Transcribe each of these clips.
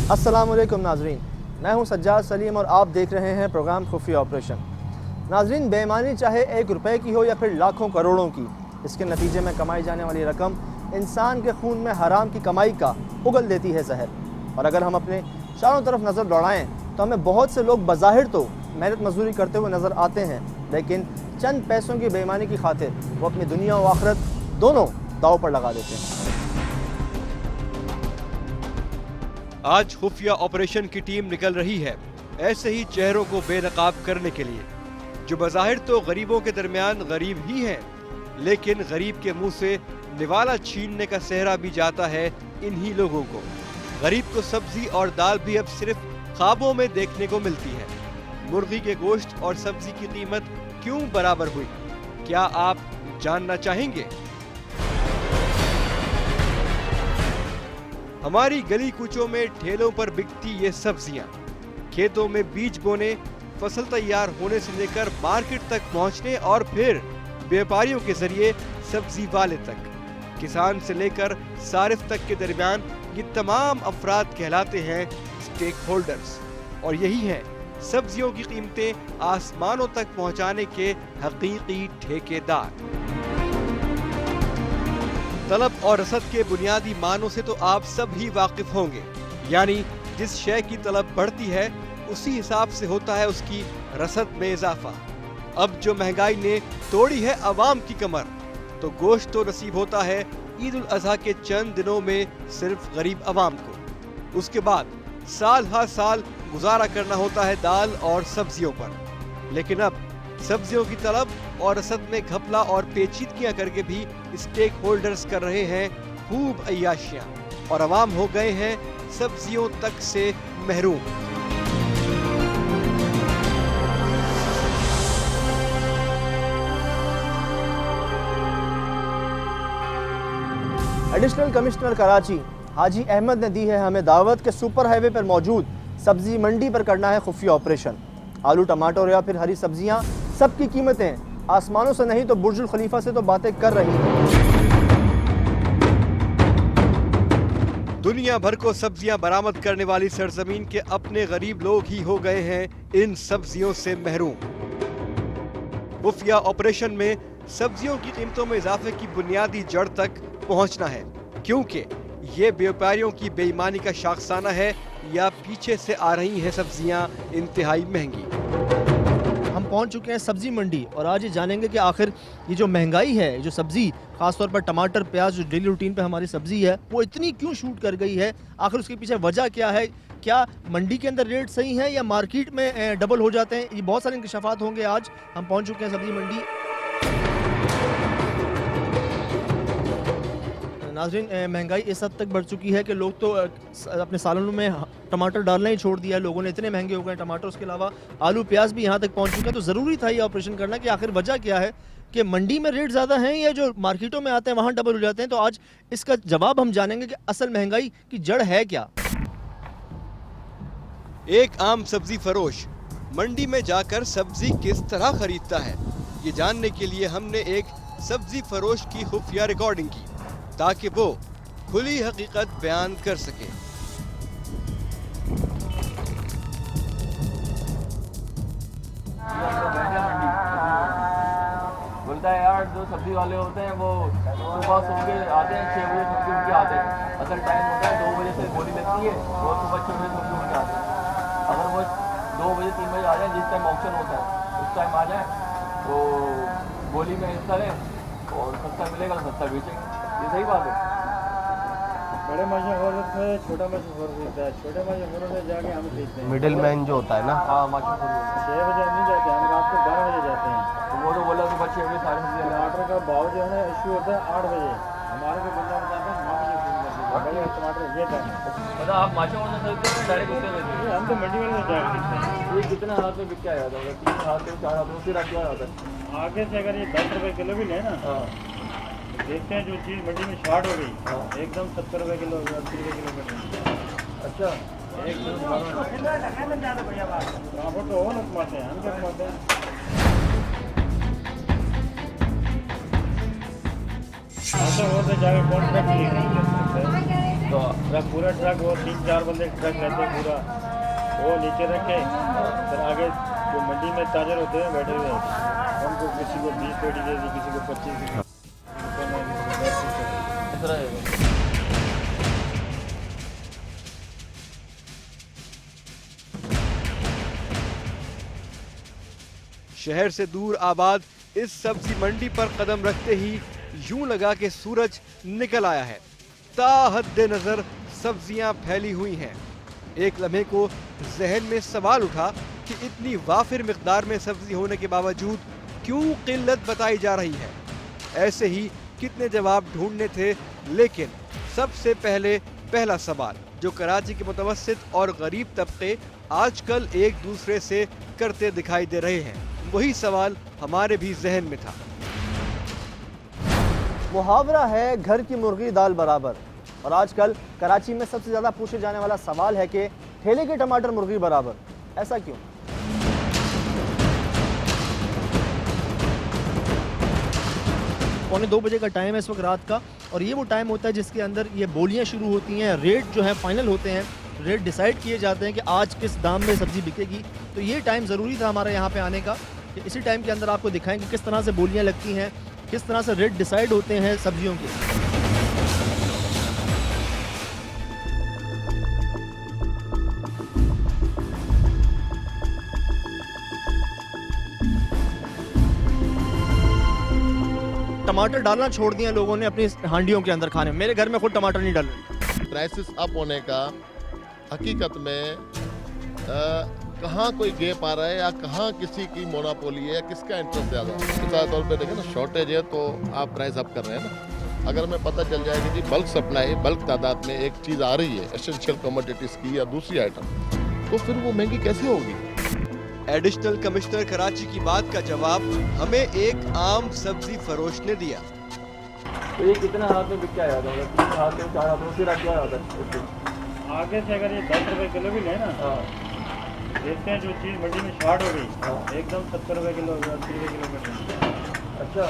अस्सलाम वालेकुम नाजरीन, मैं हूं सज्जाद सलीम और आप देख रहे हैं प्रोग्राम खुफिया ऑपरेशन। नाजरीन, बेईमानी चाहे 1 रुपए की हो या फिर लाखों करोड़ों की, इसके नतीजे में कमाई जाने वाली रकम इंसान के खून में हराम की कमाई का उगल देती है जहर। और अगर हम अपने चारों तरफ नज़र दौड़ाएँ तो हमें बहुत से लोग बज़ाहिर तो मेहनत मजदूरी करते हुए नज़र आते हैं, लेकिन चंद पैसों की बेईमानी की खातिर वो अपनी दुनिया और आखिरत दोनों दाव पर लगा देते हैं। आज खुफिया ऑपरेशन की टीम निकल रही है ऐसे ही चेहरों को बेनकाब करने के लिए, जो बज़ाहिर तो गरीबों के दरमियान गरीब ही हैं, लेकिन गरीब के मुंह से निवाला छीनने का सेहरा भी जाता है इन्हीं लोगों को। गरीब को सब्जी और दाल भी अब सिर्फ ख्वाबों में देखने को मिलती है। मुर्गी के गोश्त और सब्जी की कीमत क्यों बराबर हुई, क्या आप जानना चाहेंगे? हमारी गली कूचों में ठेलों पर बिकती ये सब्जियां, खेतों में बीज बोने, फसल तैयार होने से लेकर मार्केट तक पहुंचने और फिर व्यापारियों के जरिए सब्जी वाले तक, किसान से लेकर सारिफ तक के दरमियान ये तमाम अफराद कहलाते हैं स्टेक होल्डर्स। और यही हैं सब्जियों की कीमतें आसमानों तक पहुंचाने के हकीकी ठेकेदार। तलब और रसद के बुनियादी मानों से तो आप सब ही वाकिफ होंगे, यानी जिस शय की तलब बढ़ती है उसी हिसाब से होता है उसकी रसद में इजाफा। अब जो महंगाई ने तोड़ी है अवाम की कमर, तो गोश्त तो नसीब होता है ईद उल अजहा के चंद दिनों में सिर्फ गरीब अवाम को। उसके बाद साल हर साल गुजारा करना होता है दाल और सब्जियों पर। लेकिन अब सब्जियों की तलब और रसद में घपला और पेचीदगियां करके भी स्टेक होल्डर्स कर रहे हैं खूब अय्याशियां, और अवाम हो गए हैं सब्जियों तक से महरूम। एडिशनल कमिश्नर कराची हाजी अहमद ने दी है हमें दावत के सुपर हाईवे पर मौजूद सब्जी मंडी पर करना है खुफिया ऑपरेशन। आलू, टमाटर या फिर हरी सब्जियां, सबकी कीमतें आसमानों से नहीं तो बुर्जुल खलीफा से तो बातें कर रही हैं। दुनिया भर को सब्जियां बरामद करने वाली सरजमीन के अपने गरीब लोग ही हो गए हैं इन सब्जियों से महरूम। खुफिया ऑपरेशन में सब्जियों की कीमतों में इजाफे की बुनियादी जड़ तक पहुंचना है, क्योंकि ये व्यापारियों की बेईमानी का शाखसाना है या पीछे से आ रही हैं सब्जियां इंतहाई महंगी। हम पहुंच चुके हैं सब्जी मंडी और आज ये जानेंगे कि आखिर ये जो महंगाई है, जो सब्जी खासतौर पर टमाटर, प्याज, जो डेली रूटीन पे हमारी सब्जी है, वो इतनी क्यों शूट कर गई है, आखिर उसके पीछे वजह क्या है? क्या मंडी के अंदर रेट सही है या मार्केट में डबल हो जाते हैं? ये बहुत सारे इंकशाफात होंगे। आज हम पहुंच चुके हैं सब्जी मंडी। नाज़रीन, महंगाई इस हद तक बढ़ चुकी है कि लोग तो अपने सालनों में टमाटर डालना ही छोड़ दिया है। लोगों ने इतने महंगे हो गए टमाटर, उसके अलावा आलू प्याज भी यहाँ तक पहुँच चुके हैं। तो ज़रूरी था ये ऑपरेशन करना कि आखिर वजह क्या है कि मंडी में रेट ज़्यादा हैं या जो मार्केटों में आते हैं वहाँ डबल हो जाते हैं। तो आज इसका जवाब हम जानेंगे कि असल महंगाई की जड़ है क्या। एक आम सब्जी फरोश मंडी में जाकर सब्जी किस तरह खरीदता है, ये जानने के लिए हमने एक सब्जी फरोश की खुफिया रिकॉर्डिंग की, ताकि वो खुली हकीकत बयान कर सके। बोलता है यार, जो सब्जी वाले होते हैं वो सुबह सो के आते हैं, 6 बजे सब्जी उठ के आते हैं। असल टाइम होता है 2 बजे से गोली लगती है, वो सुबह 6 बजे सब्जी उठ के आते हैं। अगर वो 2 बजे 3 बजे आ जाए, जिस टाइम ऑप्शन होता है उस टाइम आ जाए, तो गोली में हिस्सा लें और सस्ता मिलेगा तो सस्ता बेचेंगे। ये सही बात है। बड़े मशहूर से छोटा मशहूर होता है, छोटे मशहूरों से जाके हम बेचते हैं। मिडिल मैन जो होता है ना, हाँ, मशहूर 6 बजे हम नहीं जाते, हम रात को 12 बजे जाते हैं। तो वो तो बोला सुबह 6 बजे सारी सब्जी टमाटर का भाव जो है ना इशू होता है 8 बजे। हमारे को बंदा बताता है 9 बजे फोन कर देता है, भाई टमाटर ये टाइम है। मतलब आप माशा से खरीदते हैं डायरेक्ट उससे लेते हैं? हम तो मंडी वाले से जाके देखते हैं। ये कितने हाथ में बिक के आया था? 3 हाथ में 4 हाथ में फिर क्या आता है? आगे से अगर ये 10 रुपये किलो भी ले ना, देखते हैं जो चीज़ मंडी में शॉर्ट हो गई एकदम 70 रुपये किलो, 80 रुपये किलो कर। अच्छा, एकदम प्रॉफिट तो हो ना कमाते हैं, हम क्या कमाते हैं। ऐसा होता जाके कॉन्ट्रैक्ट नहीं कर सकते। तो ट्रक पूरा ट्रक वो 3-4 बंदे ट्रक रहते हैं पूरा, वो नीचे रखे, फिर आगे जो मंडी में ताजर होते हैं बैठे हुए हैं, उनको किसी को 20 पेटी दे दी, किसी को 25, किसी को 10। इस तरह है। शहर से दूर आबाद इस सब्जी मंडी पर कदम रखते ही यूं लगा कि सूरज निकल आया है। ताहद्दे नजर सब्जियां फैली हुई हैं। एक लम्हे को जहन में सवाल उठा कि इतनी वाफिर मिकदार में सब्जी होने के बावजूद क्यों किल्लत बताई जा रही है। ऐसे ही कितने जवाब ढूंढने थे, लेकिन सबसे पहला सवाल जो कराची के मुतवस्सित और गरीब तबके आजकल एक दूसरे से करते दिखाई दे रहे हैं, वही सवाल हमारे भी जहन में था। मुहावरा है घर की मुर्गी दाल बराबर, और आजकल कराची में सबसे ज़्यादा पूछे जाने वाला सवाल है कि ठेले के टमाटर मुर्गी बराबर, ऐसा क्यों? पौने 2 बजे का टाइम है इस वक्त रात का, और ये वो टाइम होता है जिसके अंदर ये बोलियां शुरू होती हैं, रेट जो है फाइनल होते हैं, रेट डिसाइड किए जाते हैं कि आज किस दाम में सब्ज़ी बिकेगी। तो ये टाइम ज़रूरी था हमारे यहाँ पे आने का कि इसी टाइम के अंदर आपको दिखाएं कि किस तरह से बोलियां लगती हैं, किस तरह से रेट डिसाइड होते हैं सब्जियों के। टमाटर डालना छोड़ दिया लोगों ने अपनी हांडियों के अंदर खाने में। मेरे घर में खुद टमाटर नहीं डाल रहे। प्राइसेस अप होने का हकीकत में कहाँ कोई गैप आ रहा है या कहाँ किसी की मोनोपोली है, किसका इंटरेस्ट ज़्यादा है। मिसाल तौर पे देखें ना, शॉर्टेज है तो आप प्राइस अप कर रहे हैं ना। अगर हमें पता चल जाए कि जी बल्क सप्लाई, बल्क तादाद में एक चीज़ आ रही है एसेंशियल कमोडिटीज़ की या दूसरी आइटम, तो फिर वो महंगी कैसे होगी। एडिशनल कमिश्नर कराची की बात का जवाब हमें एक आम सब्जी फरोश ने दिया। तो ये कितने हाथ में बिक के आया था? 3 हाथ में 4 हाथ में फिर क्या आता है? आगे से अगर ये 10 रुपए किलो भी ले ना, देखते हैं जो चीज़ मंडी में शॉर्ट हो गई एकदम 70 रुपए किलो, 80 रुपए किलो कट रही। अच्छा,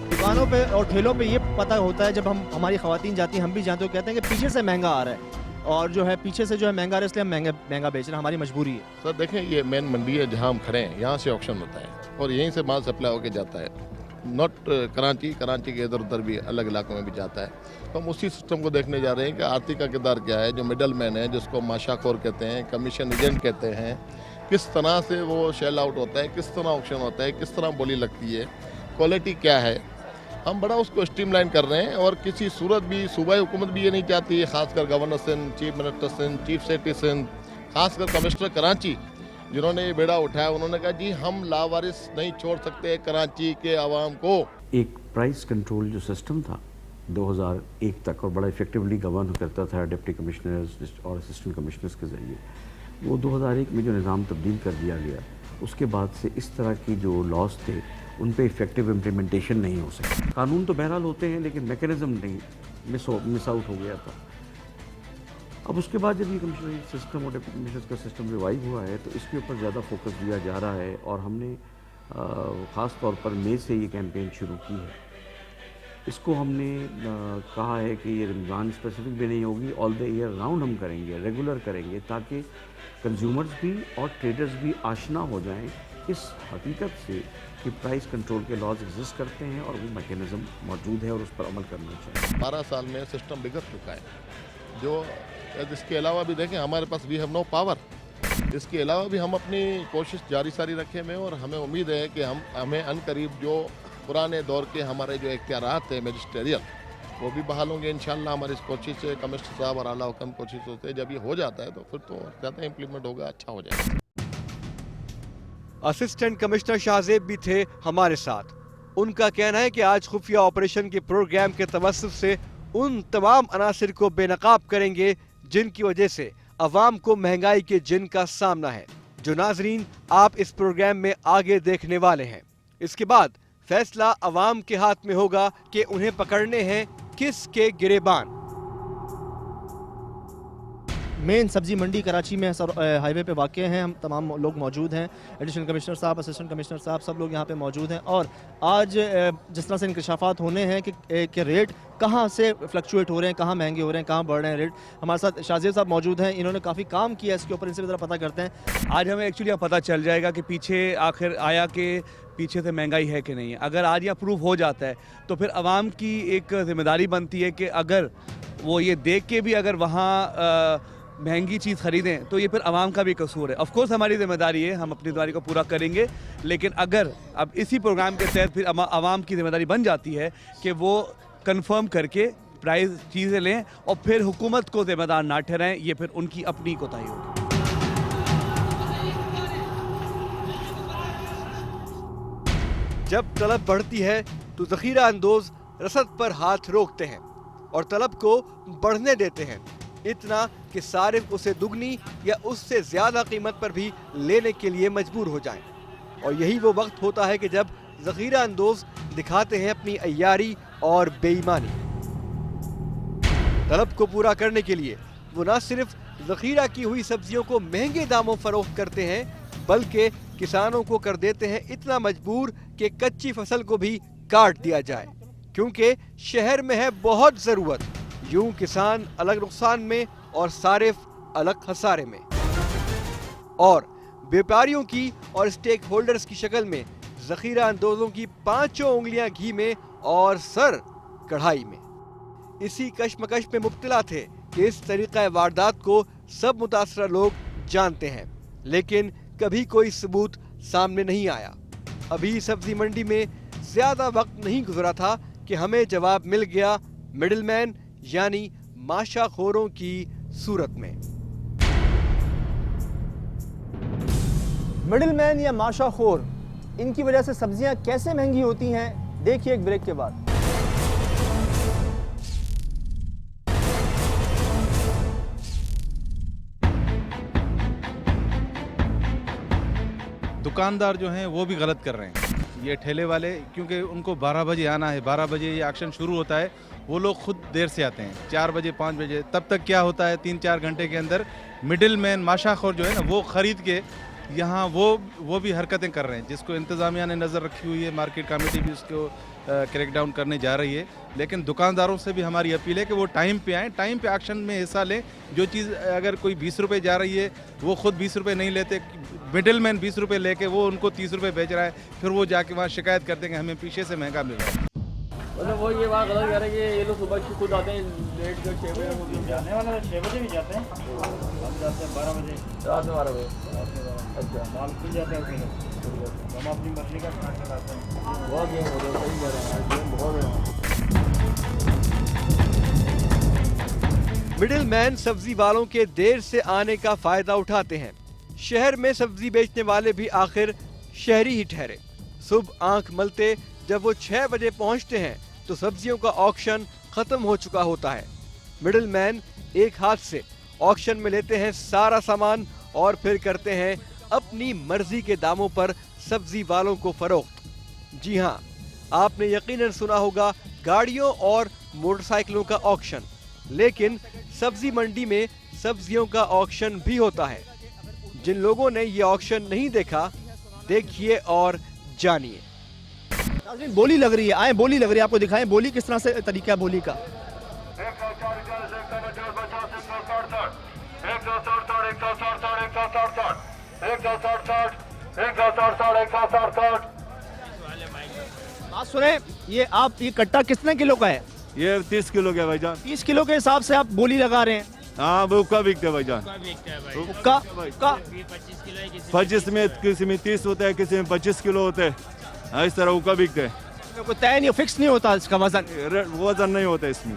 दुकानों पे और ठेलों पे ये पता होता है, जब हमारी ख़वातीन जाती हैं हम भी जानते हो, कहते हैं कि पीछे से महंगा आ रहा है, और जो है पीछे से जो है महंगा आ रहा है, इसलिए हम महंगा बेच रहे हैं, हमारी मजबूरी है। सर देखें, ये मेन मंडी है जहाँ हम खड़े हैं, यहाँ से ऑक्शन होता है और यहीं से माल सप्लाई होकर जाता है। नॉट कराची के इधर उधर भी अलग इलाकों में भी जाता है। तो हम उसी सिस्टम को देखने जा रहे हैं कि आरती का किरदार क्या है, जो मिडल मैन है, जिसको माशाखोर कहते हैं, कमीशन एजेंट कहते हैं, किस तरह से वो शेल आउट होता है, किस तरह ऑक्शन होता है, किस तरह बोली लगती है, क्वालिटी क्या है। हम बड़ा उसको स्ट्रीमलाइन कर रहे हैं, और किसी सूरत भी सूबाई हुकूमत भी ये नहीं चाहती है, खासकर governor Sindh, chief minister Sindh, chief secretary Sindh, खासकर कमिश्नर कराची जिन्होंने ये बेड़ा उठाया, उन्होंने कहा जी हम लावारिस नहीं छोड़ सकते कराची के आवाम को। एक प्राइस कंट्रोल जो सिस्टम था 2001 तक और बड़ा इफेक्टिवली गवर्न करता था डिप्टी कमिश्नर्स और असिस्टेंट कमिश्नर्स के ज़रिए, वो 2001 में जो निज़ाम तब्दील कर दिया गया, उसके बाद से इस तरह की जो लॉज थे उन पे इफेक्टिव इम्प्लीमेंटेशन नहीं हो सकी। कानून तो बहरहाल होते हैं, लेकिन मैकेनिज़्म नहीं, मिस आउट हो गया था। अब उसके बाद जब ये कमिश्नर सिस्टम और डिप्टी कमिश्नर्स का सिस्टम रिवाइव हुआ है, तो इसके ऊपर ज़्यादा फोकस दिया जा रहा है, और हमने ख़ास तौर पर मई से ये कैंपेन शुरू की है। इसको हमने कहा है कि ये रमज़ान स्पेसिफिक भी नहीं होगी, ऑल द ईयर राउंड हम करेंगे, रेगुलर करेंगे, ताकि कंज्यूमर्स भी और ट्रेडर्स भी आशना हो जाएं इस हकीकत से कि प्राइस कंट्रोल के लॉज एग्जिस्ट करते हैं और वो मैकेनिज़्म मौजूद है और उस पर अमल करना चाहिए। 12 साल में सिस्टम बिगड़ चुका है। जो इसके अलावा भी देखें, हमारे पास वी हैव नो पावर। इसके अलावा भी हम अपनी कोशिश जारी सारी रखे में, और हमें उम्मीद है कि हमें अनकरीब जो पुराने दौर के हमारे जो इख्तियारात थे मैजिस्ट्रियल, वो भी बहाल होंगे इंशाल्लाह। हमारी इस कोशिश से कमिश्नर साहब और आला हुकम कोशिश होते हैं, जब ये हो जाता है तो फिर तो ज़्यादा इम्प्लीमेंट होगा, अच्छा हो जाएगा। असिस्टेंट कमिश्नर शाहजेब भी थे हमारे साथ। उनका कहना है कि आज खुफिया ऑपरेशन के प्रोग्राम के तवस्सुत से उन तमाम अनासिर को बेनकाब करेंगे जिनकी वजह से अवाम को महंगाई के जिन का सामना है, जो नाजरीन आप इस प्रोग्राम में आगे देखने वाले हैं। इसके बाद फैसला अवाम के हाथ में होगा कि उन्हें पकड़ने हैं किस के गिरेबान। मेन सब्जी मंडी कराची में हाईवे पे वाक़ हैं। हम तमाम लोग मौजूद हैं, एडिशनल कमिश्नर साहब, असिस्टेंट कमिश्नर साहब, सब लोग यहाँ पे मौजूद हैं। और आज जिस तरह से इंकशाफात होने हैं कि रेट कहाँ से फ्लक्चुएट हो रहे हैं, कहाँ महंगे हो रहे हैं, कहाँ बढ़ रहे हैं रेट। हमारे साथ शाज़ेब साहब मौजूद हैं, इन्होंने काफ़ी काम किया इसके ऊपर, इनसे भी ज़रा पता करते हैं। आज हमें एक्चुअली पता चल जाएगा कि पीछे आखिर आया कि पीछे से महंगाई है कि नहीं है। अगर आज यह प्रूव हो जाता है तो फिर आवाम की एक जिम्मेदारी बनती है कि अगर वो ये देख के भी अगर वहाँ महंगी चीज़ ख़रीदें तो ये फिर आवाम का भी कसूर है। ऑफ कोर्स हमारी जिम्मेदारी है, हम अपनी जिम्मेदारी को पूरा करेंगे, लेकिन अगर अब इसी प्रोग्राम के तहत फिर आवाम की जिम्मेदारी बन जाती है कि वो कंफर्म करके प्राइस चीज़ें लें और फिर हुकूमत को जिम्मेदार ना ठहराएं, ये फिर उनकी अपनी कोताही होगी। जब तलब बढ़ती है तो ज़ख़ीरा अंदोज़ रसद पर हाथ रोकते हैं और तलब को बढ़ने देते हैं, इतना कि सारिफ उसे दुगनी या उससे ज़्यादा कीमत पर भी लेने के लिए मजबूर हो जाएं। और यही वो वक्त होता है कि जब ज़ख़ीरा अंदोज़ दिखाते हैं अपनी अय्यारी और बेईमानी। तलब को पूरा करने के लिए वो न सिर्फ ज़ख़ीरा की हुई सब्जियों को महंगे दामों फरोख्त करते हैं, बल्कि किसानों को कर देते हैं इतना मजबूर कि कच्ची फसल को भी काट दिया जाए, क्योंकि शहर में है बहुत ज़रूरत। यूं किसान अलग नुकसान में और सारिफ अलग खसारे में। और व्यापारियों की और स्टेक होल्डर्स की शक्ल में ज़ख़ीरा अंदोज़ों की पांचों उंगलियां घी में और सर कढ़ाई में। इसी कशमकश में मुब्तला थे कि इस तरीक़ा वारदात को सब मुतासरा लोग जानते हैं, लेकिन कभी कोई सबूत सामने नहीं आया। अभी सब्जी मंडी में ज्यादा वक्त नहीं गुजरा था कि हमें जवाब मिल गया मिडिलमैन यानी माशाखोरों की सूरत में। मिडिलमैन या माशाखोर, इनकी वजह से सब्जियां कैसे महंगी होती हैं, देखिए एक ब्रेक के बाद। दुकानदार जो हैं वो भी गलत कर रहे हैं, ये ठेले वाले, क्योंकि उनको 12 बजे आना है, 12 बजे ये एक्शन शुरू होता है, वो लोग खुद देर से आते हैं 4 बजे 5 बजे। तब तक क्या होता है 3-4 घंटे के अंदर मिडिल मैन माशाखोर जो है ना वो ख़रीद के यहाँ वो भी हरकतें कर रहे हैं, जिसको इंतज़ामिया ने नज़र रखी हुई है, मार्केट कमेटी भी उसको क्रैकडाउन करने जा रही है। लेकिन दुकानदारों से भी हमारी अपील है कि वो टाइम पे आएँ, टाइम पे एक्शन में हिस्सा लें। जो चीज़ अगर कोई 20 रुपये जा रही है वो खुद 20 रुपये नहीं लेते, मिडिल मैन 20 रुपये लेके वो उनको 30 रुपये बेच रहा है, फिर वो जाके वहाँ शिकायत करते हैं कि हमें पीछे से महंगा मिल रहा है। मतलब वो ये बात गलत कह रहे हैं कि ये लोग सुबह खुद आते हैं लेट जो 6 बजे जाने वाला तो 6 बजे भी जाते हैं, हम जाते हैं 12 बजे, रात में 12 बजे। अच्छा माल खुल जाता है उसमें, हम अपनी मछली का खाना चलाते हैं। बहुत गेम हो रहा है, सही कह रहे हैं, गेम बहुत हो रहा है। मिडिलमैन सब्जी वालों के देर से आने का फायदा उठाते हैं। शहर में सब्जी बेचने वाले भी आखिर शहरी ही ठहरे। सुबह आंख मलते जब वो 6 बजे पहुंचते हैं तो सब्जियों का ऑक्शन खत्म हो चुका होता है। मिडिलमैन एक हाथ से ऑक्शन में लेते हैं सारा सामान और फिर करते हैं अपनी मर्जी के दामों पर सब्जी वालों को फरोख्त। जी हाँ, आपने यकीनन सुना होगा गाड़ियों और मोटरसाइकिलों का ऑक्शन, लेकिन सब्जी मंडी में सब्जियों का ऑक्शन भी होता है। जिन लोगों ने ये ऑक्शन नहीं देखा, देखिए और जानिए। बोली लग रही है, आए बोली लग रही है, आपको दिखाएं बोली किस तरह से तरीका है बोली का। 160 बात सुने, ये कट्टा कितने किलो का है? ये 30 किलो का भाईजान। 30 किलो के हिसाब से आप बोली लगा रहे हैं? हाँ वो का बिकते है भाईजान, का 25 में, किसी में 30 होता है, किसी में 25 किलो होते हैं, इस तरह उका बिकते हैं। कोई तय नहीं, फिक्स नहीं होता इसका वजन? वजन नहीं होता इसमें।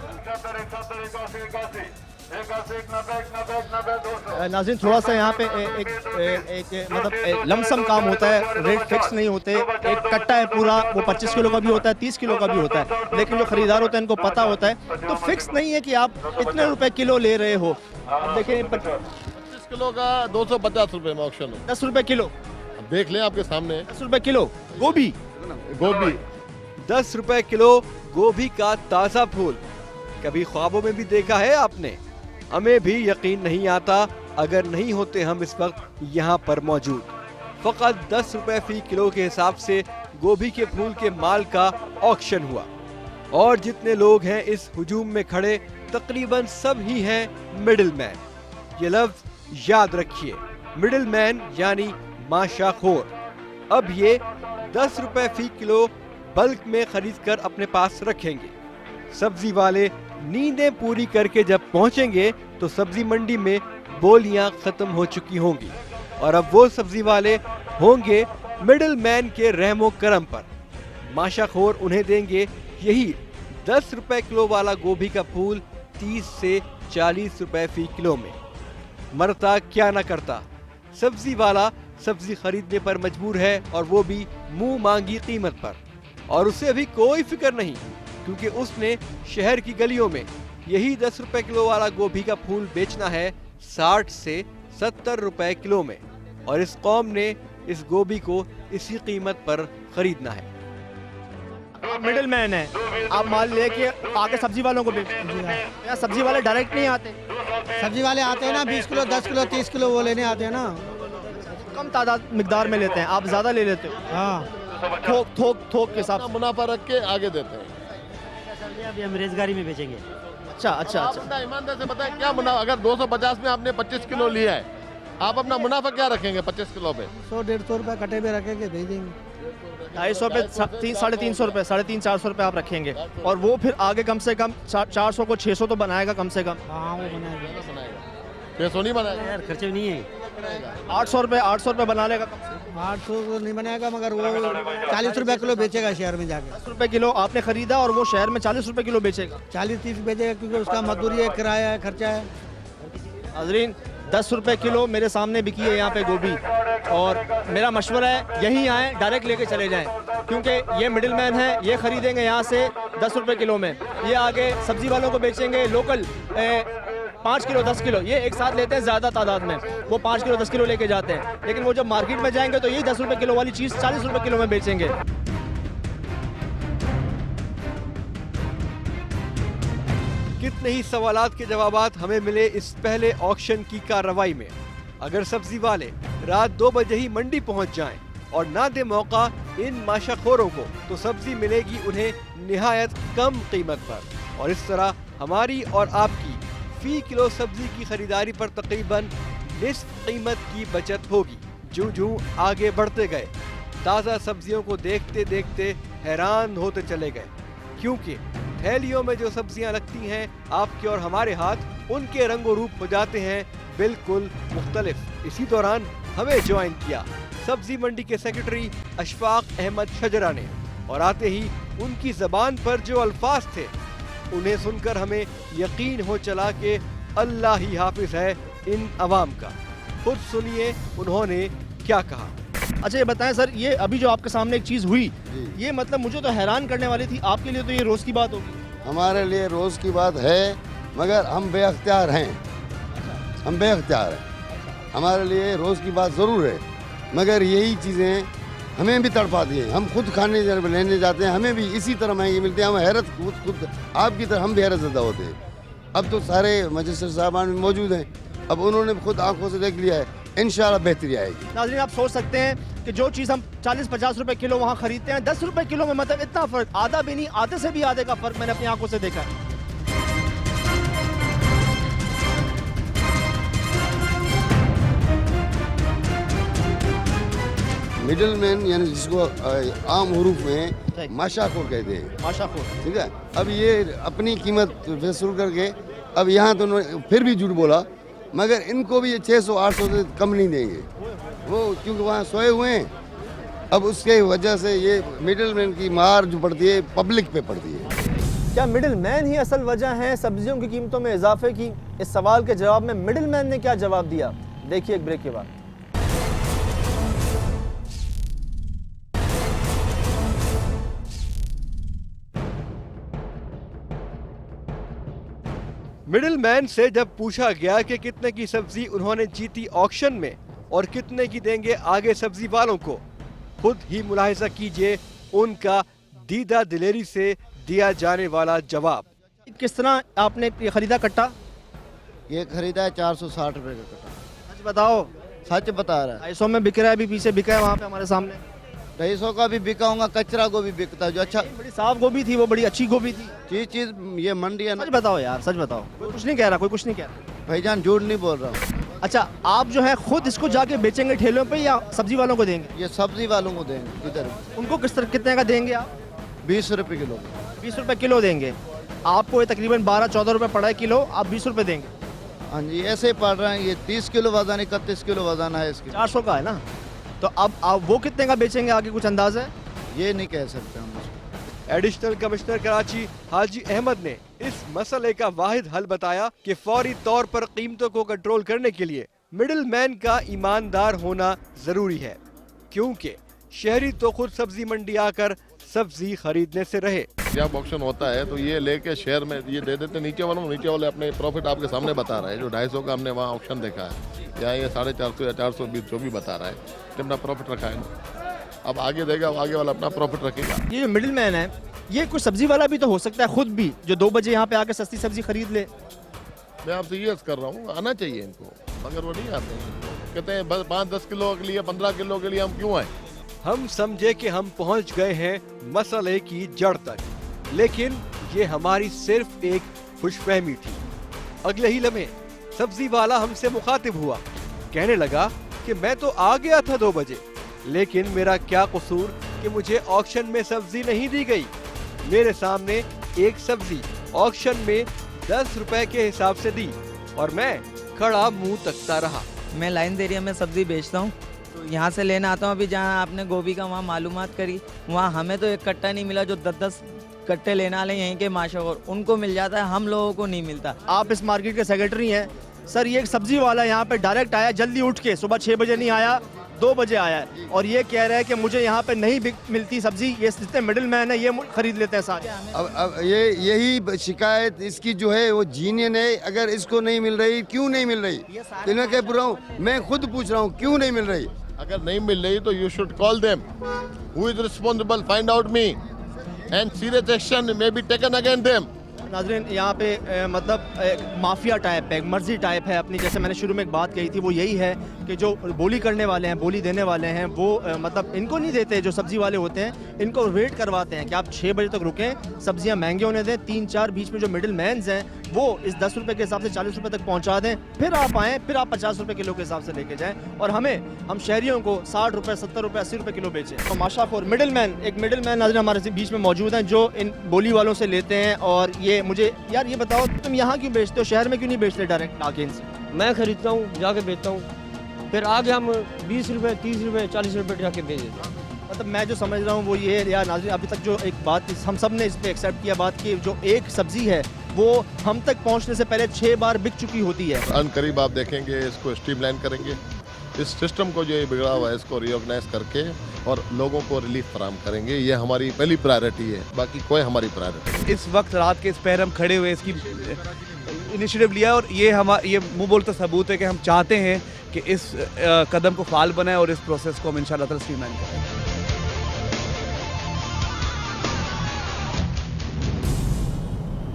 नाज़रीन थोड़ा सा यहाँ पे एक मतलब लमसम काम होता है, रेट फिक्स नहीं होते। एक कट्टा है पूरा, वो 25 किलो का भी होता है, 30 किलो का भी होता है, लेकिन जो खरीदार होता है इनको पता होता है, तो फिक्स नहीं है कि आप कितने रुपए किलो ले रहे हो। अब देखिए 25 किलो का 250 रुपये में ऑक्शन हो। 10 रुपए किलो, देख लें आपके सामने। 10 रुपए किलो गोभी, 10 रुपए किलो गोभी का ताज़ा फूल। कभी ख्वाबों में भी देखा है आपने? हमें भी यकीन नहीं आता अगर नहीं होते हम इस वक्त यहाँ पर मौजूद। फकत 10 रुपए फी किलो के हिसाब से गोभी के फूल के माल का ऑक्शन हुआ और जितने लोग हैं इस हुजूम में खड़े तकरीबन सब ही हैं मिडिल मैन। ये लफ्ज याद रखिए, मिडिल मैन यानी माशाखोर। अब ये 10 रुपए फी किलो बल्क में खरीद कर अपने पास रखेंगे। सब्जी वाले नींदें पूरी करके जब पहुंचेंगे तो सब्जी मंडी में बोलियां खत्म हो चुकी होंगी और अब वो सब्जी वाले होंगे मिडिल मैन के रहमो करम पर। माशाखोर उन्हें देंगे यही 10 रुपए किलो वाला गोभी का फूल 30 से 40 रुपए फी किलो में। मरता क्या न करता, सब्जी वाला सब्जी खरीदने पर मजबूर है और वो भी मुंह मांगी कीमत पर। और उसे अभी कोई फिक्र नहीं क्योंकि उसने शहर की गलियों में यही 10 रुपए किलो वाला गोभी का फूल बेचना है 60 से 70 रुपए किलो में और इस कौम ने इस गोभी को इसी कीमत पर खरीदना है। मिडिल मैन है, आप माल लेके आके सब्जी वालों को बेचते हैं। यहाँ सब्जी वाले डायरेक्ट नहीं आते? सब्जी वाले आते हैं ना, 20 किलो 10 किलो 30 किलो वो लेने आते हैं ना। कम तादाद मिकदार में लेते हैं, आप ज्यादा ले लेते हो? हाँ, थोक के हिसाब से मुनाफा रख के आगे देते हैं। अभी हम रेजगारी में बेचेंगे। अच्छा अच्छा आप अच्छा। अपना ईमानदार से बताएं क्या मुनाफा, अगर 250 में आपने 25 किलो लिया है, आप अपना मुनाफा क्या रखेंगे 25 किलो पे? 100-150 रुपए कटे में रखेंगे, भेज देंगे। 250 पे 300-350 रुपए, 350-400 रुपए आप रखेंगे और वो फिर आगे कम से कम 400 को 600 तो बनाएगा कम से कम। हाँ वो बनाएगा। 600 नहीं बनाएगा यार, खर्चे नहीं है। 800 रुपए बना लेगा कम से कम। 800 को नहीं बनाएगा मगर वो 40 रुपए किलो बेचेगा शहर में जाके। 10 रुपए किलो आपने खरीदा और वो शहर में 40 रुपए किलो बेचेगा। 40-30 बेचेगा क्योंकि उसका मजदूरी है, किराया है, खर्चा है। नाज़रीन 10 रुपए किलो मेरे सामने बिकी है यहाँ पे गोभी और मेरा मशवरा है यहीं आए, डायरेक्ट लेके चले जाएं क्योंकि ये मिडिल मैन है, ये खरीदेंगे यहाँ से 10 रुपए किलो में, ये आगे सब्जी वालों को बेचेंगे लोकल 5 किलो 10 किलो, ये एक साथ लेते हैं ज़्यादा तादाद में, वो 5 किलो 10 किलो लेके जाते हैं, लेकिन वो जब मार्केट में जाएंगे तो यही 10 रुपए किलो वाली चीज़ 40 रुपए किलो में बेचेंगे। कितने ही सवालात के जवाबात हमें मिले इस पहले ऑक्शन की कार्रवाई में। अगर सब्जी वाले रात 2 बजे ही मंडी पहुंच जाएं और ना दे मौका इन माशाखोरों को तो सब्जी मिलेगी उन्हें निहायत कम कीमत पर और इस तरह हमारी और आपकी फी किलो सब्जी की खरीदारी पर तकरीबन निस्फ कीमत की बचत होगी। जूं आगे बढ़ते गए ताज़ा सब्जियों को देखते देखते हैरान होते चले गए क्योंकि थैलियों में जो सब्जियां लगती हैं आपके और हमारे हाथ उनके रंगो रूप हो जाते हैं बिल्कुल मुख्तलिफ। इसी दौरान हमें ज्वाइन किया सब्जी मंडी के सेक्रेटरी अशफाक अहमद शजरा ने और आते ही उनकी जबान पर जो अल्फाज थे उन्हें सुनकर हमें यकीन हो चला कि अल्लाह ही हाफिज है इन अवाम का। खुद सुनिए उन्होंने क्या कहा। अच्छा ये बताएं सर, ये अभी जो आपके सामने एक चीज़ हुई ये मतलब मुझे तो हैरान करने वाली थी, आपके लिए तो ये रोज़ की बात होगी? हमारे लिए रोज़ की बात है मगर हम बेअख्तियार हैं, हम बेअख्तियार हैं। हमारे लिए रोज़ की बात ज़रूर है मगर यही चीज़ें हमें भी तड़पाती हैं। हम खुद खाने जब लेने जाते हैं हमें भी इसी तरह महंगी मिलती है, हम हैरत खुद आपकी तरह हम भी हैरत ज़दा होते हैं। अब तो सारे मजिस्ट्रेट साहबान मौजूद हैं, अब उन्होंने खुद आंखों से देख लिया है, इंशाल्लाह बेहतरी आएगी। नाज़रीन आप सोच सकते हैं कि जो चीज़ हम 40-50 रुपए किलो वहाँ खरीदते हैं 10 रुपए किलो में मतलब इतना फ़र्क, आधा भी नहीं, आधे से भी आधे का फ़र्क मैंने अपनी आंखों से देखा है। मिडिल मैन यानी जिसको आम हरूफ में माशाखोर कहते हैं, माशाखोर, ठीक है। अब ये अपनी कीमत वसूल करके अब यहाँ तो फिर भी झूठ बोला मगर इनको भी 600-800 से कम नहीं देंगे वो, क्योंकि वहाँ सोए हुए हैं। अब उसके वजह से ये मिडिल मैन की मार जो पड़ती है पब्लिक पे पड़ती है। क्या मिडिल मैन ही असल वजह है सब्जियों की कीमतों में इजाफे की? इस सवाल के जवाब में मिडिल मैन ने क्या जवाब दिया, देखिए एक ब्रेक के बाद। मिडिल मैन से जब पूछा गया कि कितने की सब्जी उन्होंने जीती ऑक्शन में और कितने की देंगे आगे सब्जी वालों को, खुद ही मुलाहिजा कीजिए उनका दीदा दिलेरी से दिया जाने वाला जवाब। किस तरह आपने ये खरीदा कट्टा? ये खरीदा है 460 रुपये का कट्टा। सच बताओ, सच बता रहा है। 250 में बिक रहा है, अभी पीछे बिका है वहाँ पे हमारे सामने। 250 का भी बिका होगा, कचरा गोभी बिकता है जो अच्छा। बड़ी साफ गोभी थी वो, बड़ी अच्छी गोभी थी। चीज ये मंडी है ना। सच बताओ यार, सच बताओ, कोई कुछ नहीं कह रहा, कोई कुछ नहीं कह रहा। भाईजान झूठ नहीं बोल रहा हूँ। अच्छा, आप जो है खुद इसको जाके बेचेंगे ठेलों पे या सब्जी वालों को देंगे? ये सब्जी वालों को देंगे इधर। उनको किस तरह कितने का देंगे आप? 20 रुपये किलो। 20 रुपए किलो देंगे। आपको ये तकरीबन 12-14 रुपए पड़ा है किलो, आप 20 रुपए देंगे? हाँ जी, ऐसे ही पड़ रहे हैं। ये 30 किलो वजन, 31 किलो वजन है इसके। 400 का है ना, तो अब आप वो कितने का बेचेंगे, आगे कुछ अंदाज़ है? ये नहीं कह सकते हम। एडिशनल कमिश्नर कराची हाजी अहमद ने इस मसले का वाहिद हल बताया कि फौरी तौर पर कीमतों को कंट्रोल करने के लिए मिडिल मैन का ईमानदार होना जरूरी है, क्योंकि शहरी तो खुद सब्जी मंडी आकर सब्जी खरीदने से रहे। जब ऑक्शन होता है तो ये लेके शहर में ये दे देते नीचे वाले अपने प्रॉफिट आपके सामने बता रहा है। जो 250 का हमने वहाँ ऑक्शन देखा है, या ये 450 या 420 जो भी बता रहा है, तो अपना प्रॉफिट रखा है ना। अब आगे देगा, आगे वाला अपना प्रॉफिट रखेगा। ये जो मिडिल मैन है, ये कोई सब्जी वाला भी तो हो सकता है खुद भी, जो 2 बजे यहाँ पे आके सस्ती सब्जी खरीद ले। मैं आपसे ये कर रहा हूँ, आना चाहिए इनको, मगर वो नहीं आते हैं। कहते हैं 5-10 किलो के लिए, 15 किलो के लिए हम क्यों आए। हम समझे कि हम पहुंच गए हैं मसले की जड़ तक, लेकिन ये हमारी सिर्फ एक खुशफहमी थी। अगले ही लम्हे सब्जी वाला हमसे मुखातिब हुआ, कहने लगा कि मैं तो आ गया था 2 बजे, लेकिन मेरा क्या कसूर कि मुझे ऑक्शन में सब्जी नहीं दी गई। मेरे सामने एक सब्जी ऑक्शन में 10 रुपए के हिसाब से दी और मैं खड़ा मुंह तकता रहा। मैं लाइन एरिया में सब्जी बेचता हूँ, तो यहाँ से लेना आता हूँ। अभी जहाँ आपने गोभी का वहाँ मालूमात करी, वहाँ हमें तो एक कट्टा नहीं मिला। जो 10-10 कट्टे लेने वाले यहीं के माशाअल्लाह उनको मिल जाता है, हम लोगों को नहीं मिलता। आप इस मार्केट के सेक्रेटरी हैं सर। ये एक सब्जी वाला यहाँ पे डायरेक्ट आया, जल्दी उठ के, सुबह 6 बजे नहीं आया, 2 बजे आया है, और ये कह रहा है कि मुझे यहाँ पे नहीं मिलती सब्जी। ये जितने मिडिल मैन है ये खरीद लेते हैं सारे। अब यही शिकायत इसकी जो है वो जीनियन है। अगर इसको नहीं मिल रही, क्यों नहीं मिल रही, तो मैं क्या पूछ रहा हूँ, मैं खुद पूछ रहा हूँ क्यों नहीं मिल रही। अगर नहीं मिल रही तो you should call them, who is responsible, find out me and serious action may be taken against them. नाज़रीन, यहाँ पे मतलब एक माफिया टाइप है, एक मर्जी टाइप है अपनी। जैसे मैंने शुरू में एक बात कही थी, वो यही है कि जो बोली करने वाले हैं, बोली देने वाले हैं, वो मतलब इनको नहीं देते। जो सब्जी वाले होते हैं इनको वेट करवाते हैं कि आप 6 बजे तक रुकें, सब्जियां महंगी होने दें, 3-4 बीच में जो मिडिल मैन्स हैं वो इस 10 रुपये के हिसाब से 40 रुपये तक पहुँचा दें, फिर आप आएँ, फिर आप 50 रुपये किलो के हिसाब से लेके जाएँ, और हम शहरियों को 60 रुपये, 70 रुपये, 80 रुपये किलो बेचें। तो माशाअल्लाह मिडिल मैन, एक मिडिल मैन नाज़रीन हमारे बीच में मौजूद हैं जो इन बोली वालों से लेते हैं। और ये मुझे यार ये बताओ, तुम यहाँ क्यों बेचते हो, शहर में क्यों नहीं बेचते डायरेक्ट आके इनसे? मैं खरीदता हूँ, जाके बेचता हूँ, फिर आगे हम 20 रुपये, 30 रुपये, 40 रुपये जाके बेच देते हैं। मतलब मैं जो समझ रहा हूँ वो ये है यार नाज़रीन, अभी तक जो एक बात हम सब ने इस पर एक्सेप्ट किया बात की, जो एक सब्जी है वो हम तक पहुँचने से पहले 6 बार बिक चुकी होती है। अनकरीब आप देखेंगे, इसको स्ट्रीमलाइन करेंगे, इस सिस्टम को जो ये बिगड़ा हुआ है इसको रीऑर्गेनाइज करके और लोगों को रिलीफ फराहम करेंगे। ये हमारी पहली प्रायोरिटी है, बाकी कोई हमारी प्रायोरिटी नहीं। इस वक्त रात के इस पैर हम खड़े हुए इसकी इनिशिएटिव लिया, और ये मुंह बोलता सबूत है कि हम चाहते हैं कि इस कदम को फाल बनाएं और इस प्रोसेस को हम इंशाअल्लाह ताला स्ट्रीमलाइन करें।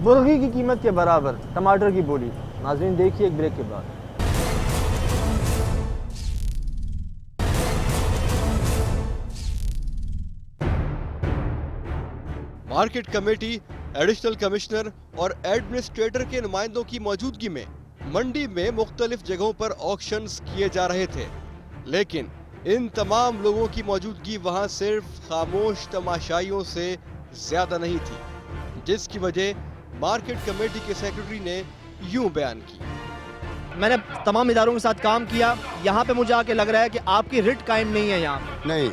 मुर्गी की कीमत के बराबर टमाटर की बोली। नाज़रीन देखिए एक ब्रेक के बाद। मार्केट कमेटी, एडिशनल कमिश्नर और एडमिनिस्ट्रेटर के नुमाइंदों की मौजूदगी में मंडी में मुख्तलिफ जगहों पर ऑक्शंस किए जा रहे थे, लेकिन इन तमाम लोगों की मौजूदगी वहां सिर्फ खामोश तमाशाइयों से ज्यादा नहीं थी, जिसकी वजह मार्केट कमेटी के सेक्रेटरी ने यूं बयान की। मैंने तमाम इदारों के साथ काम किया, यहाँ पे मुझे आके लग रहा है कि आपकी रिट कायम नहीं है यहाँ। नहीं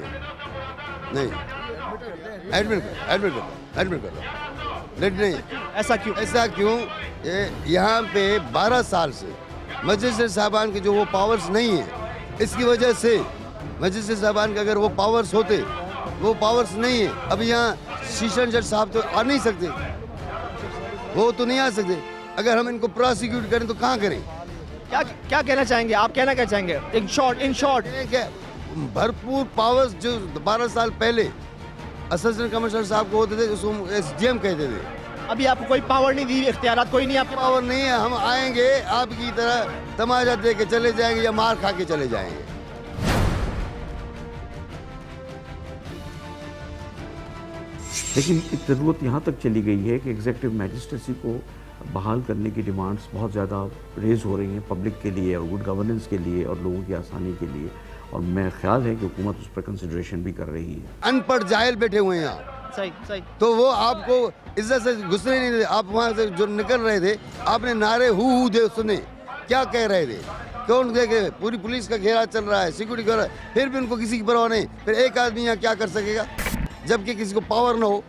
एडमिट कर रिट नहीं। ऐसा क्यों? ऐसा क्यों? यहाँ पे 12 साल से मजिस्ट्रेट साहबान के जो वो पावर्स नहीं है, इसकी वजह से मजिस्ट्रेट साहबान के अगर वो पावर्स होते, वो पावर्स नहीं है। अब यहाँ सेशन जज साहब तो आ नहीं सकते, वो तो नहीं आ सकते। अगर हम इनको प्रोसिक्यूट करें तो कहाँ करें? क्या कहना चाहेंगे आप? कहना क्या चाहेंगे इन शॉर्ट? भरपूर पावर्स जो 12 साल पहले असिस्टेंट कमिश्नर साहब को होते थे, उसको SDM कहते थे, अभी आपको कोई पावर नहीं दी, इख्तियारात कोई नहीं आपके पावर नहीं है। हम आएंगे आपकी तरह तमाशा दे के चले जाएंगे या मार खा के चले जाएंगे। लेकिन एक ज़रूरत यहाँ तक चली गई है कि एग्जीक्यूटिव मैजिस्ट्रेसी को बहाल करने की डिमांड्स बहुत ज़्यादा रेज हो रही हैं पब्लिक के लिए और गुड गवर्नेंस के लिए और लोगों की आसानी के लिए, और मैं ख्याल है कि हुकूमत उस पर कंसिडरेशन भी कर रही है। अनपढ़ जाहिल बैठे हुए हैं यहाँ, सही सही, तो वो आपको इज्जत से घुसने नहीं देते। आप वहाँ से जो निकल रहे थे, आपने नारे हु दे सुने, क्या कह रहे थे, कौन देखे, पूरी पुलिस का घेरा चल रहा है, सिक्योरिटी कर रहा है, फिर भी उनको किसी की परवाह नहीं। फिर एक आदमी यहाँ क्या कर सकेगा, जबकि किसी को पावर ना हो,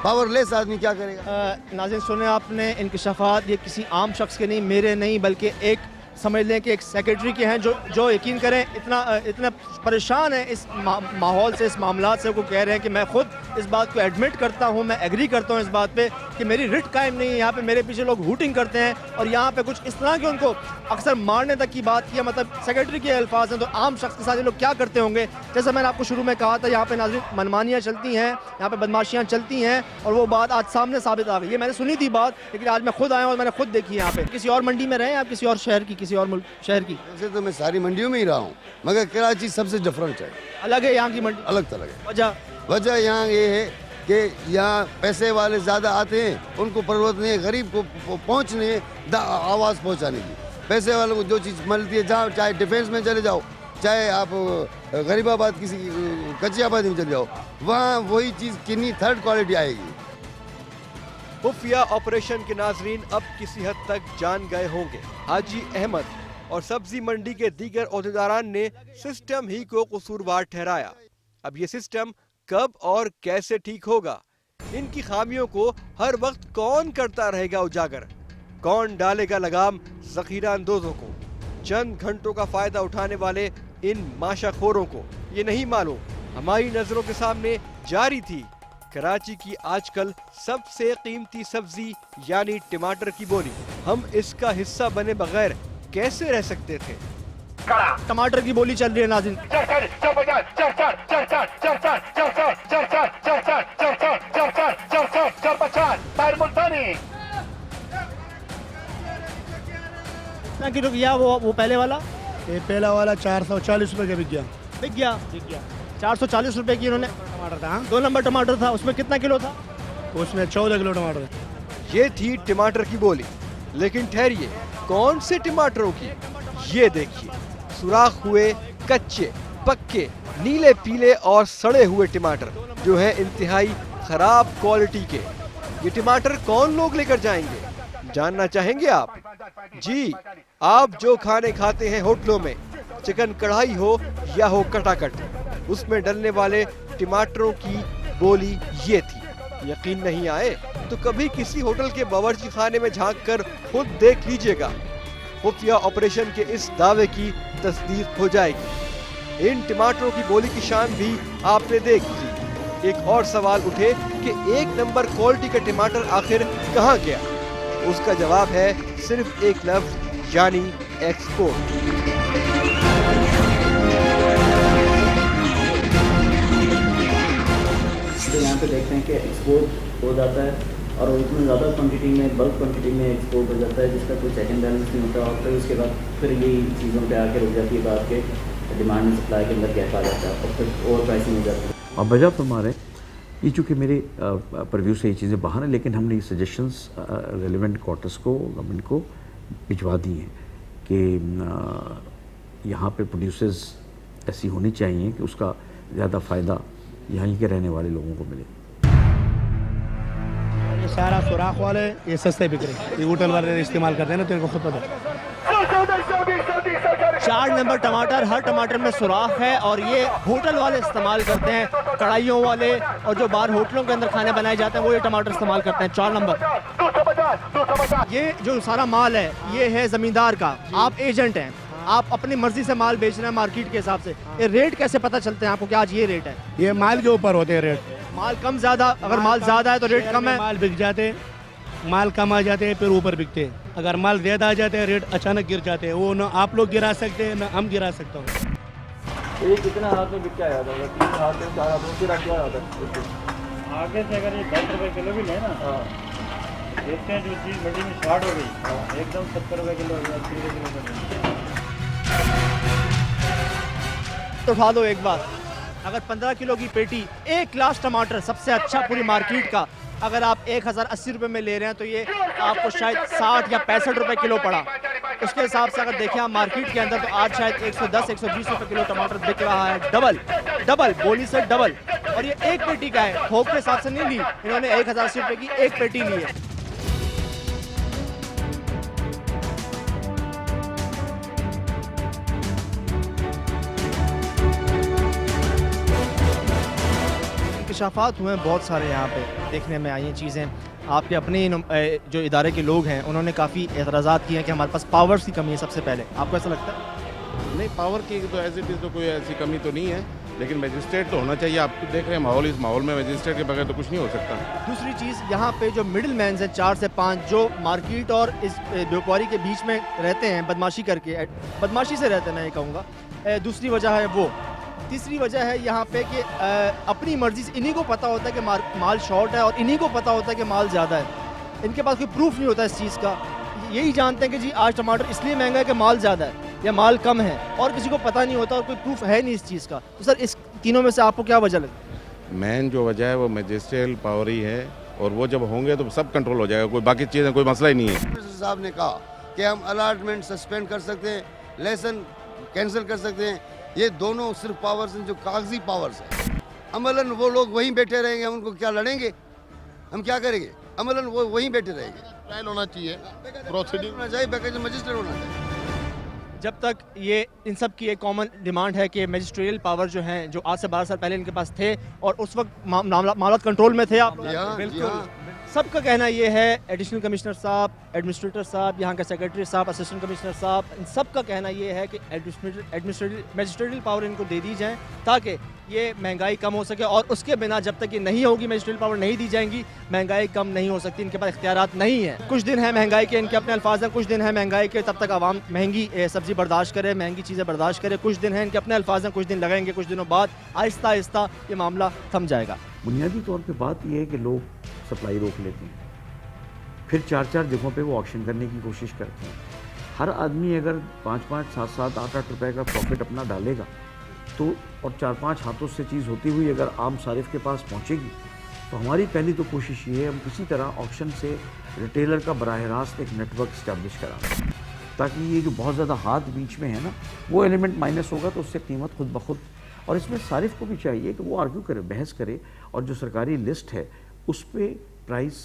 पावरलेस आदमी क्या करेगा। नाज़रीन सुने आपने इंकशाफात, ये किसी आम शख्स के नहीं, मेरे नहीं, बल्कि एक समझ लें कि एक सेक्रेटरी के हैं जो यकीन करें इतना परेशान है इस माहौल से, इस मामला से। वो कह रहे हैं कि मैं खुद इस बात को एडमिट करता हूँ, मैं एग्री करता हूँ इस बात पे कि मेरी रिट कायम नहीं है, यहाँ पे मेरे पीछे लोग हूटिंग करते हैं और यहाँ पे कुछ इस तरह के उनको अक्सर मारने तक की बात किया। मतलब सेक्रेटरी के अल्फाज हैं, तो आम शख्स के साथ ये लोग क्या करते होंगे। जैसे मैंने आपको शुरू में कहा था, यहाँ पे नाज़रीन मनमानियाँ चलती हैं, यहाँ पे बदमाशियाँ चलती हैं, और वो बात आज सामने साबित आ गई। ये मैंने सुनी थी बात, लेकिन आज मैं खुद आया और मैंने खुद देखी यहाँ पे। किसी और मंडी में रहे आप, किसी और शहर की, किसी और मुल्क शहर की? वैसे तो मैं सारी मंडियों में ही रहा हूँ, मगर कराची सबसे डिफरेंट है, अलग है यहाँ की मंडी, अलग थलग है। वजह यहाँ ये है कि यहाँ पैसे वाले ज़्यादा आते हैं, उनको ज़रूरत नहीं है गरीब को पहुँचने, आवाज़ पहुँचाने की। पैसे वालों को जो चीज़ मिलती है, जहाँ चाहे डिफेंस में चले जाओ, चाहे आप गरीबाबाद किसी कच्ची आबादी में चले जाओ, वहाँ वही चीज़ कितनी थर्ड क्वालिटी आएगी। खुफिया ऑपरेशन के नाजरीन अब किसी हद तक जान गए होंगे। हाजी अहमद और सब्जी मंडी के दीगर ओहदेदारान ने सिस्टम ही को कसूरवार ठहराया। अब ये सिस्टम कब और कैसे ठीक होगा, इनकी खामियों को हर वक्त कौन करता रहेगा उजागर, कौन डालेगा लगाम जखीरा अंदोजों को, चंद घंटों का फायदा उठाने वाले इन माशाखोरों को ये नहीं मालूम। हमारी नजरों के सामने जारी थी कराची की आजकल सबसे कीमती सब्जी यानी टमाटर की बोली। हम इसका हिस्सा बने बगैर कैसे रह सकते थे। टमाटर की बोली चल रही है नाज़रीन, किलो गया वो पहले वाला, ये पहला वाला 440 रुपये का बिक गया। 440 रुपए की इन्होंने टमाटर था। 2 नंबर टमाटर था, उसमें कितना किलो था? उसमें 14 किलो टमाटर। ये थी टमाटर की बोली, लेकिन ठहरिए, कौन से टमाटरों की? ये देखिए, सुराख हुए, कच्चे, पक्के, नीले पीले और सड़े हुए टमाटर जो हैं इंतहाई खराब क्वालिटी के। ये टमाटर कौन लोग लेकर जाएंगे, जानना चाहेंगे आप? जी, आप जो खाने खाते हैं होटलों में, चिकन कढ़ाई हो या हो कटाकट, उसमें डलने वाले टमाटरों की बोली ये थी। यकीन नहीं आए तो कभी किसी होटल के बावर्ची खाने में झांक कर खुद देख लीजिएगा। खुफिया ऑपरेशन के इस दावे की तस्दीक हो जाएगी। इन टमाटरों की बोली की शान भी आपने देख ली। एक और सवाल उठे कि 1 नंबर क्वालिटी का टमाटर आखिर कहाँ गया? उसका जवाब है सिर्फ एक लफ्ज, यानी एक्सपोर्ट। तो यहाँ पे देखते हैं कि एक्सपोर्ट हो जाता है और उतनी ज़्यादा क्वांटिटी में, बल्क क्वांटिटी में एक्सपोर्ट हो जाता है, जिसका कोई चेक एंड बैलेंस नहीं होता, और फिर उसके बाद फिर यही चीज़ों पे आके रुक जाती है बात के, डिमांड एंड सप्लाई के अंदर गैप आ जाता है और फिर ओवर प्राइसिंग हो जाती है। और वजह फरमा रहे ये, चूँकि मेरे परव्यू से ये चीज़ें बाहर हैं, लेकिन हमने ये सजेशंस रेलिवेंट क्वार्टर्स को, गवर्नमेंट को भिजवा दी हैं कि यहाँ पे प्रोड्यूसर्स ऐसी होनी चाहिए कि उसका ज़्यादा फ़ायदा यहाँ के रहने वाले लोगों को मिले। ये सारा सुराख वाले ये सस्ते बिक रहे, ये होटल वाले इस्तेमाल करते हैं ना, तो इनको खुद पता है। 4 नंबर टमाटर, हर टमाटर में सुराख है और ये होटल वाले इस्तेमाल करते हैं, कढ़ाइयों वाले, और जो बाहर होटलों के अंदर खाने बनाए जाते हैं वो ये टमाटर इस्तेमाल करते हैं। 4 नंबर। ये जो सारा माल है ये है जमींदार का, आप एजेंट हैं, आप अपनी मर्जी से माल बेच रहे हैं मार्केट के हिसाब से। ये रेट कैसे पता चलते हैं आपको कि आज ये रेट है? ये माल के ऊपर होते हैं रेट, माल कम ज्यादा, अगर माल ज्यादा है तो रेट कम है, माल बिक जाते हैं, माल कम आ जाते हैं फिर ऊपर बिकते हैं। अगर माल ज्यादा आ जाते हैं रेट अचानक गिर जाते हैं, वो ना आप लोग गिरा सकते हैं ना हम गिरा सकते हो। ये कितना हाथ में बिक के आया था? 3 हाथ में 4 हाथ में फिर रख दिया था। आगे से अगर ये 10 रुपए किलो भी ले ना देखते हैं जो चीज़ मंडी में स्टार्ट हो गई एकदम 70 रुपये किलो 80 रुपये किलो कर तो उठा दो एक बार। अगर 15 किलो की पेटी, एक ग्लास टमाटर सबसे अच्छा पूरी मार्केट का, अगर आप 1080 रुपये में ले रहे हैं तो ये आपको शायद 60 या 65 रुपये किलो पड़ा। उसके हिसाब से अगर देखें आप मार्केट के अंदर तो आज शायद 110-120 रुपये किलो टमाटर बिक रहा है। डबल बोली से डबल। और ये एक पेटी का है, थोक के हिसाब से नहीं ली इन्होंने, 1080 रुपये की एक पेटी ली है। इंकशाफात हुए हैं बहुत सारे, यहाँ पे देखने में आई हैं चीज़ें। आपके अपने जो इदारे के लोग हैं उन्होंने काफ़ी एतराज़ात किए हैं कि हमारे पास पावर्स की कमी है। सबसे पहले आपको ऐसा लगता है? नहीं, पावर की तो एज इट इज़ तो कोई ऐसी कमी तो नहीं है, लेकिन मजिस्ट्रेट तो होना चाहिए। आप देख रहे हैं माहौल, इस माहौल में मजिस्ट्रेट के बगैर तो कुछ नहीं हो सकता। दूसरी चीज़, यहाँ पे जो मिडिल मैन हैं 4 से 5 जो मार्केट और इस व्यापारी के बीच में रहते हैं, बदमाशी करके, बदमाशी से रहते हैं मैं ये कहूँगा, दूसरी वजह है वो। तीसरी वजह है यहाँ पे कि अपनी मर्जी से इन्हीं को पता होता है कि माल शॉर्ट है और इन्हीं को पता होता है कि माल ज़्यादा है। इनके पास कोई प्रूफ नहीं होता इस चीज़ का। यही जानते हैं कि जी आज टमाटर इसलिए महंगा है कि माल ज़्यादा है या माल कम है, और किसी को पता नहीं होता और कोई प्रूफ है नहीं इस चीज़ का। तो सर इस तीनों में से आपको क्या वजह लगती है? मेन जो वजह है वो मजिस्ट्रियल पावर ही है, और वो जब होंगे तो सब कंट्रोल हो जाएगा। कोई बाकी चीज़ें कोई मसला ही नहीं है। मिनिस्टर साहब ने कहा कि हम अलाटमेंट सस्पेंड कर सकते हैं, लेसन कैंसिल कर सकते हैं। ये दोनों सिर्फ पावर्स हैं जो कागजी पावर्स हैं। अमलन वो लोग वहीं बैठे रहेंगे, हम उनको क्या लड़ेंगे? हम क्या करेंगे? अमलन वो वहीं बैठे रहेंगे। ट्रायल होना चाहिए, प्रोसीडिंग होना चाहिए, बैकेज मजिस्ट्रेट होना चाहिए। जब तक ये इन सब की एक कॉमन डिमांड है कि मजिस्ट्रियल पावर जो हैं, जो आज से 12 साल पहले इनके पास थे और उस वक्त मामला कंट्रोल में थे, आप बिल्कुल सबका कहना ये है, एडिशनल कमिश्नर साहब, एडमिनिस्ट्रेटर साहब, यहाँ के सेक्रेटरी साहब, असिस्टेंट कमिश्नर साहब, इन सब का कहना ये है कि मजिस्ट्रियल पावर इनको दे दी जाए ताकि ये महंगाई कम हो सके। और उसके बिना जब तक ये नहीं होगी, मजिस्ट्रियल पावर नहीं दी जाएंगी, महंगाई कम नहीं हो सकती। इनके पास इख्तियारात नहीं है। कुछ दिन है महंगाई के, इनके अपने अल्फाज हैं, कुछ दिन है महंगाई के, तब तक आवाम महंगी सब्जी बर्दाश्त करे, महंगी चीज़ें बर्दाश्त करे। कुछ दिन है इनके अपने अल्फाज हैं, कुछ दिन लगेंगे, कुछ दिनों बाद आहिस्ता आहिस्ता ये मामला थम जाएगा। बुनियादी तौर पे बात यह है कि लोग सप्लाई रोक लेते हैं, फिर 4-4 जगहों पे वो ऑक्शन करने की कोशिश करते हैं। हर आदमी अगर 5-5, 7-7, 8-8 रुपए का प्रॉफिट अपना डालेगा तो, और 4-5 हाथों से चीज़ होती हुई अगर आम सारिफ के पास पहुंचेगी, तो हमारी पहली तो कोशिश ये है हम किसी तरह ऑक्शन से रिटेलर का बराह रास्त एक नेटवर्क इस्टेब्लिश कराना, ताकि ये जो बहुत ज़्यादा हाथ बीच में है ना, वो एलिमेंट माइनस होगा तो उससे कीमत खुद ब खुद। और इसमें सारिफ को भी चाहिए कि वो आर्ग्यू करे, बहस करे, और जो सरकारी लिस्ट है उस पर प्राइस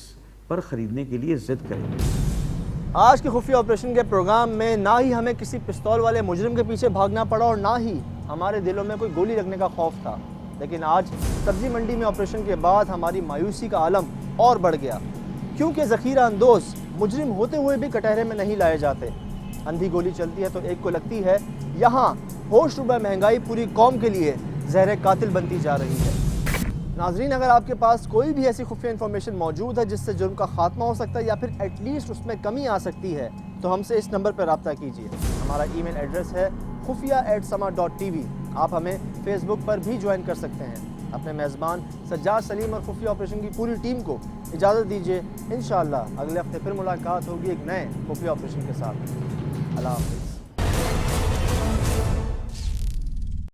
पर ख़रीदने के लिए ज़िद करें। आज के खुफिया ऑपरेशन के प्रोग्राम में ना ही हमें किसी पिस्तौल वाले मुजरिम के पीछे भागना पड़ा और ना ही हमारे दिलों में कोई गोली लगने का खौफ था, लेकिन आज सब्जी मंडी में ऑपरेशन के बाद हमारी मायूसी का आलम और बढ़ गया, क्योंकि ज़ख़ीरा अंदोज़ मुजरिम होते हुए भी कटहरे में नहीं लाए जाते। अंधी गोली चलती है तो एक को लगती है यहाँ होश रुबा महंगाई पूरी कौम के लिए ज़हर कातिल बनती जा रही है। नाजरीन, अगर आपके पास कोई भी ऐसी खुफिया इन्फॉर्मेशन मौजूद है जिससे जुर्म का खात्मा हो सकता है या फिर एटलीस्ट उसमें कमी आ सकती है, तो हमसे इस नंबर पर रब्ता कीजिए। हमारा ईमेल एड्रेस है khufia@sama.tv। आप हमें फेसबुक पर भी ज्वाइन कर सकते हैं। अपने मेज़बान सज्जाद सलीम और खुफिया ऑपरेशन की पूरी टीम को इजाज़त दीजिए। इंशाअल्लाह अगले हफ्ते फिर मुलाकात होगी एक नए खुफिया ऑपरेशन के साथ। अल्लाह हाफ़िज़।